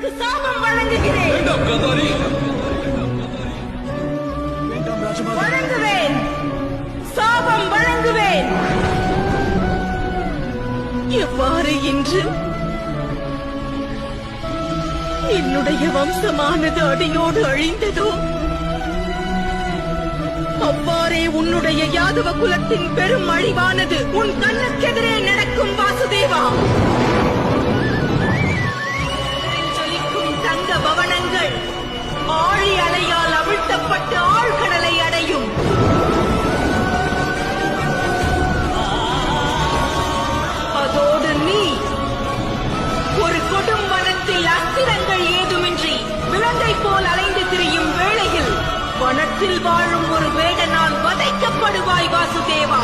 உனக்கு சாபம் வழங்குகிறேன். வேண்டாம் காந்தாரி. வழங்குவேன், சாபம் வழங்குவேன். எவ்வாறு இன்று என்னுடைய வம்சமானது அடியோடு அழிந்ததோ அவ்வாறே உன்னுடைய யாதவ குலத்தின் பெரும் அழிவானது உன் கண்ணுக்கெதிரே நடக்கும் வாசுதேவா. ஜொலிக்கும் தங்க பவனங்கள் ஆழி அலையால் அவிழ்த்தப்பட்டு ஆழ்கடலை அடையும். அதோடு நீ ஒரு கொடும் வனத்தில் அஸ்திரங்கள் ஏதுமின்றி விலங்கை போல் அலைந்து திரியும் வேளையில் வனத்தில் வாழும் ஒரு வேடனால் வதைக்கப்படுவாய் வாசுதேவா.